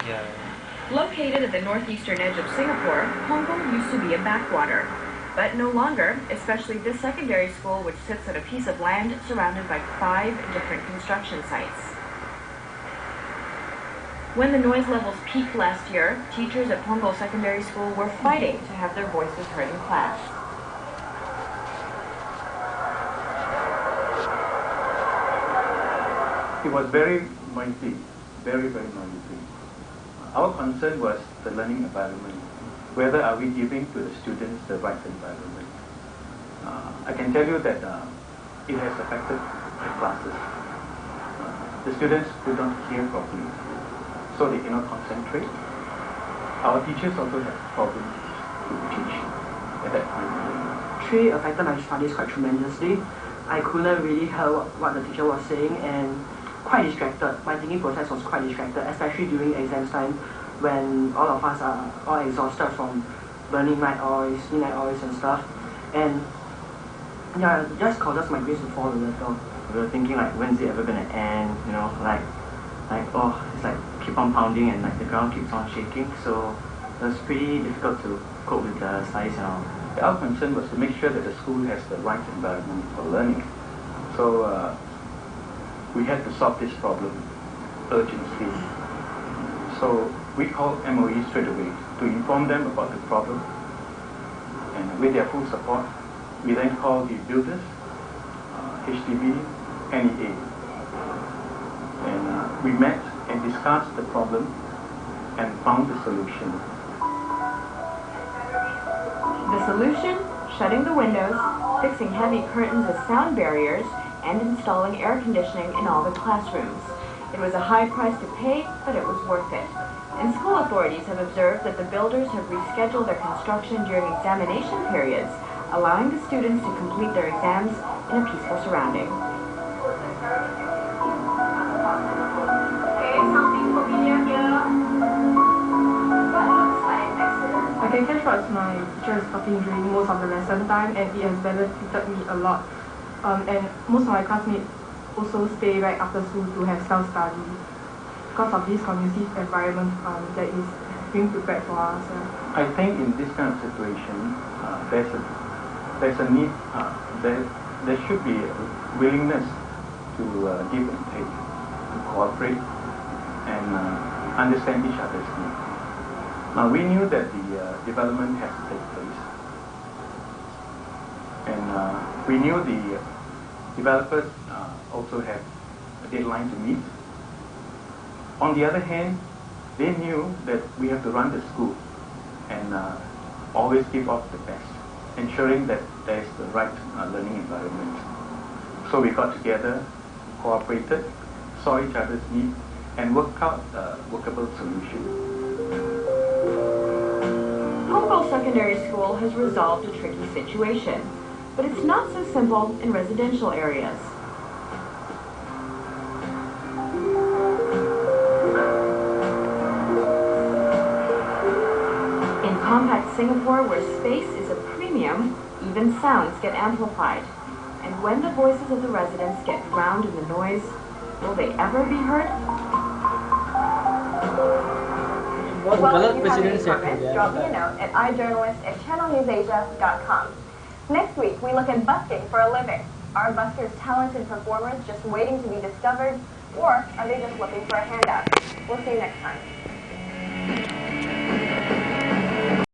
Yeah. Located at the northeastern edge of Singapore, Punggol used to be a backwater. But no longer, especially this secondary school, which sits at a piece of land surrounded by 5 different construction sites. When the noise levels peaked last year, teachers at Punggol Secondary School were fighting to have their voices heard in class. It was very noisy, very noisy. Our concern was the learning environment. Whether are we giving to the students the right environment? I can tell you that it has affected the classes. The students could not hear properly, so they cannot concentrate. Our teachers also have problems to teach at that time. It affected my studies quite tremendously. I couldn't really hear what the teacher was saying and quite distracted. My thinking process was quite distracted, especially during exams time when all of us are all exhausted from burning night oils, midnight oils and stuff. And yeah, it just causes my grades to fall a little. We were thinking like, when's it ever gonna end? You know, like oh, it's like keep on pounding and like the ground keeps on shaking. So it was pretty difficult to cope with the studies and all. Our concern was to make sure that the school has the right environment for learning. So we had to solve this problem urgently. So we called MOE straight away to inform them about the problem. And with their full support, we then called the builders, HDB, NEA. And we met and discussed the problem and found the solution. The solution? Shutting the windows, fixing heavy curtains as sound barriers, and installing air conditioning in all the classrooms. It was a high price to pay, but it was worth it. And school authorities have observed that the builders have rescheduled their construction during examination periods, allowing the students to complete their exams in a peaceful surrounding. I can catch what my teacher is talking during most of the lesson time, and it has benefited me a lot. And most of my classmates also stay right after school to have self-study because of this conducive environment that is being prepared for us. I think in this kind of situation, there's a need, there should be a willingness to give and take, to cooperate and understand each other's needs. We knew that the development has to take place, and we knew the developers also have a deadline to meet. On the other hand, they knew that we have to run the school and always give up the best, ensuring that there is the right learning environment. So we got together, cooperated, saw each other's needs, and worked out a workable solution. Punggol Secondary School has resolved a tricky situation, but it's not so simple in residential areas. In compact Singapore, where space is a premium, even sounds get amplified. And when the voices of the residents get drowned in the noise, will they ever be heard? Well, if you have any comments, drop me a note at ijournalist@channelnewsasia.com. Next week, we look at busking for a living. Are buskers talented performers just waiting to be discovered, or are they just looking for a handout? We'll see you next time.